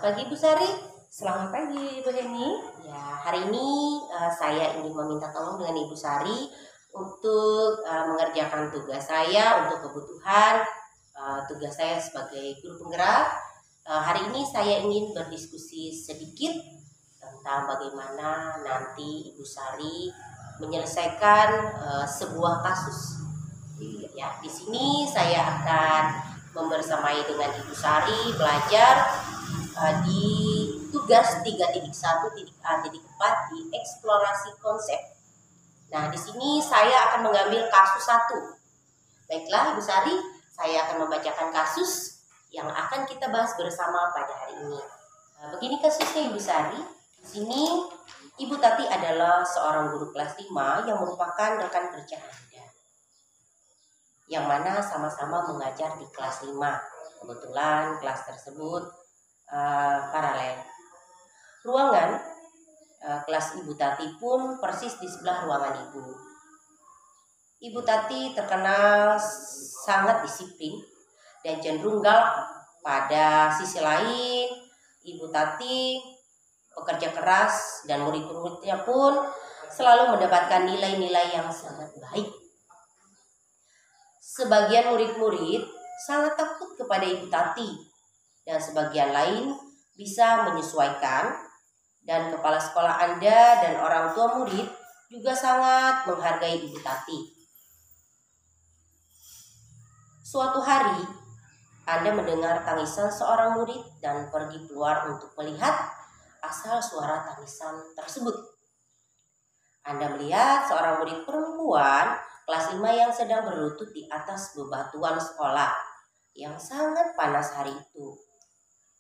Selamat pagi Bu Sari. Selamat pagi Bu Heni. Ya, hari ini saya ingin meminta tolong dengan Ibu Sari untuk mengerjakan tugas saya untuk kebutuhan tugas saya sebagai guru penggerak. Hari ini saya ingin berdiskusi sedikit tentang bagaimana nanti Ibu Sari menyelesaikan sebuah kasus. Ya, di sini saya akan membersamai dengan Ibu Sari belajar di tugas 3.1.A.4 di eksplorasi konsep. Nah, di sini saya akan mengambil kasus 1. Baiklah, Ibu Sari, saya akan membacakan kasus yang akan kita bahas bersama pada hari ini. Begini kasusnya Ibu Sari. Di sini Ibu Tati adalah seorang guru kelas 5 yang merupakan rekan kerja Anda. Yang mana sama-sama mengajar di kelas 5. Kebetulan kelas tersebut paralel. Ruangan kelas Ibu Tati pun persis di sebelah ruangan Ibu. Ibu Tati terkenal sangat disiplin dan cenderung galak. Pada sisi lain, Ibu Tati pekerja keras dan murid-muridnya pun selalu mendapatkan nilai-nilai yang sangat baik. Sebagian murid-murid sangat takut kepada Ibu Tati dan sebagian lain bisa menyesuaikan, dan kepala sekolah Anda dan orang tua murid juga sangat menghargai Ibu Tati. Suatu hari, Anda mendengar tangisan seorang murid dan pergi keluar untuk melihat asal suara tangisan tersebut. Anda melihat seorang murid perempuan kelas 5 yang sedang berlutut di atas bebatuan sekolah yang sangat panas hari itu,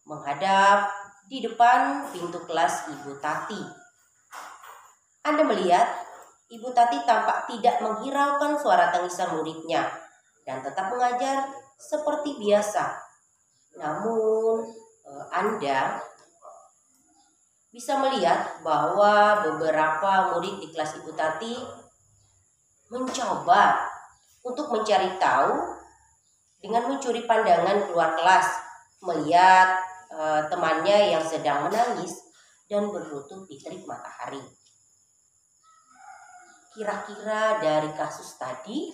menghadap di depan pintu kelas Ibu Tati. Anda melihat Ibu Tati tampak tidak menghiraukan suara tangisan muridnya dan tetap mengajar seperti biasa. Namun Anda bisa melihat bahwa beberapa murid di kelas Ibu Tati mencoba untuk mencari tahu dengan mencuri pandangan keluar kelas, melihat temannya yang sedang menangis dan berlutut di terik matahari. Kira-kira dari kasus tadi,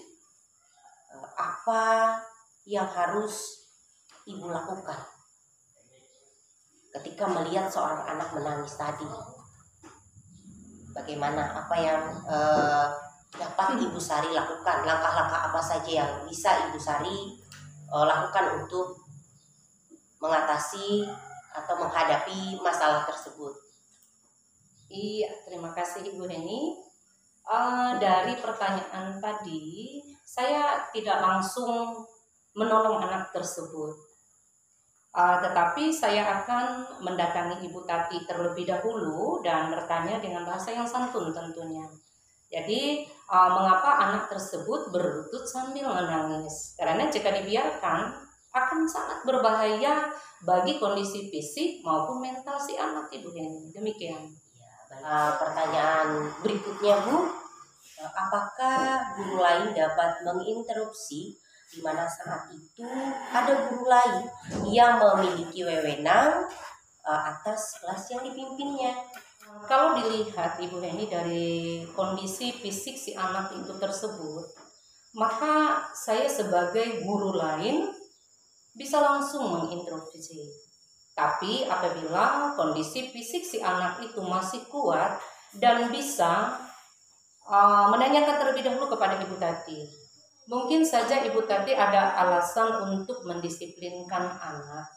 apa yang harus Ibu lakukan ketika melihat seorang anak menangis tadi? Bagaimana, apa yang dapat Ibu Sari lakukan? Langkah-langkah apa saja yang bisa Ibu Sari lakukan untuk mengatasi atau menghadapi masalah tersebut? Iya, terima kasih Ibu Heni. Dari pertanyaan tadi, saya tidak langsung menolong anak tersebut, tetapi saya akan mendatangi Ibu Tati terlebih dahulu dan bertanya dengan bahasa yang santun tentunya. Jadi, mengapa anak tersebut berlutut sambil menangis? Karena jika dibiarkan akan sangat berbahaya bagi kondisi fisik maupun mental si anak, Ibu Heni. Demikian. Ya, pertanyaan berikutnya Bu, apakah guru lain dapat menginterupsi di mana saat itu ada guru lain yang memiliki wewenang atas kelas yang dipimpinnya? Kalau dilihat Ibu Heni dari kondisi fisik si anak itu tersebut, maka saya sebagai guru lain bisa langsung menginterupsi. Tapi apabila kondisi fisik si anak itu masih kuat dan bisa menanyakan terlebih dahulu kepada Ibu Tati. Mungkin saja Ibu Tati ada alasan untuk mendisiplinkan anak.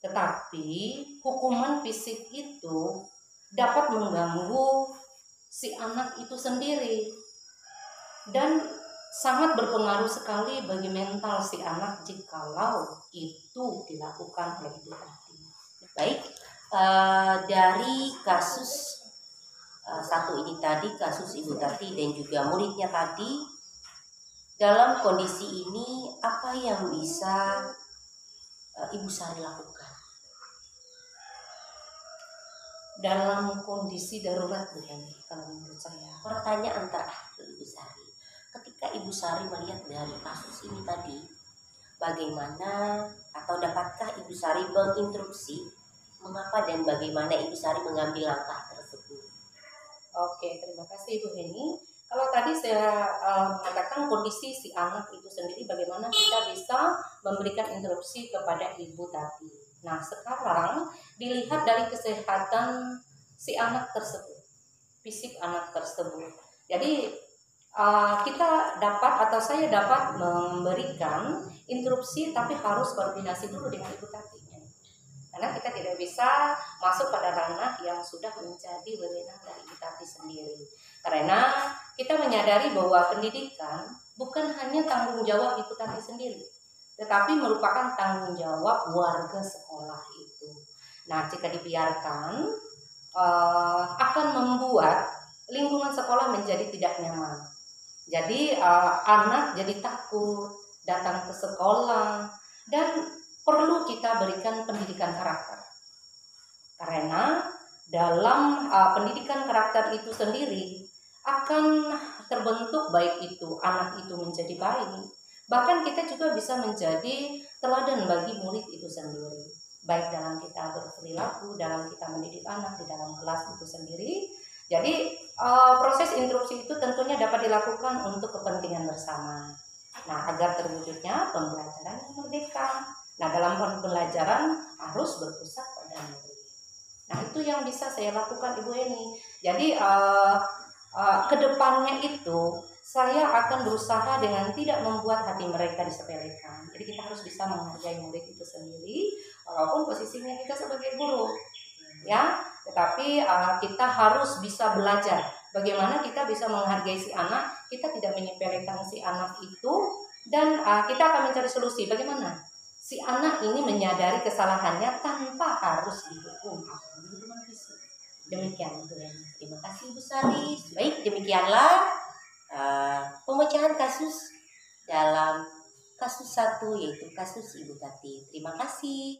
Tetapi hukuman fisik itu dapat mengganggu si anak itu sendiri dan sangat berpengaruh sekali bagi mental si anak jikalau itu dilakukan oleh Ibu Tati. Baik, dari kasus satu ini tadi, kasus Ibu Tati dan juga muridnya tadi, dalam kondisi ini apa yang bisa Ibu Sari lakukan? Dalam kondisi darurat begini, kalau menurut saya. Pertanyaan terakhir Ibu Sari, ketika Ibu Sari melihat dari kasus ini tadi, bagaimana atau dapatkah Ibu Sari menginterupsi mengapa dan bagaimana Ibu Sari mengambil langkah tersebut. Oke, terima kasih Ibu Heni. Kalau tadi saya mengatakan kondisi si anak itu sendiri, bagaimana kita bisa memberikan interupsi kepada ibu tadi. Nah, sekarang dilihat dari kesehatan si anak tersebut, fisik anak tersebut. Jadi kita dapat atau saya dapat memberikan interupsi, tapi harus koordinasi dulu dengan ibu tatinya. Karena kita tidak bisa masuk pada ranah yang sudah menjadi wewenang dari ibu tati sendiri. Karena kita menyadari bahwa pendidikan bukan hanya tanggung jawab ibu tati sendiri, tetapi merupakan tanggung jawab warga sekolah itu. Nah, jika dibiarkan akan membuat lingkungan sekolah menjadi tidak nyaman. Jadi anak jadi takut datang ke sekolah, dan perlu kita berikan pendidikan karakter. Karena dalam pendidikan karakter itu sendiri akan terbentuk baik itu anak itu menjadi baik. Bahkan kita juga bisa menjadi teladan bagi murid itu sendiri. Baik dalam kita berperilaku, dalam kita mendidik anak di dalam kelas itu sendiri. Jadi proses interupsi itu tentunya dapat dilakukan untuk kepentingan bersama. Nah, agar terwujudnya pembelajaran yang merdeka. Nah, dalam pembelajaran harus berpusat pada murid. Nah, itu yang bisa saya lakukan Ibu Eni. Jadi kedepannya itu saya akan berusaha dengan tidak membuat hati mereka disepelekan. Jadi kita harus bisa menghargai murid itu sendiri, walaupun posisinya kita sebagai guru. Ya, tetapi kita harus bisa belajar bagaimana kita bisa menghargai si anak, kita tidak menyepelekan si anak itu, dan kita akan mencari solusi bagaimana si anak ini menyadari kesalahannya tanpa harus dihukum. Demikian, terima kasih Bu Sari. Baik, demikianlah pemecahan kasus dalam kasus 1, yaitu kasus Ibu Tati. Terima kasih.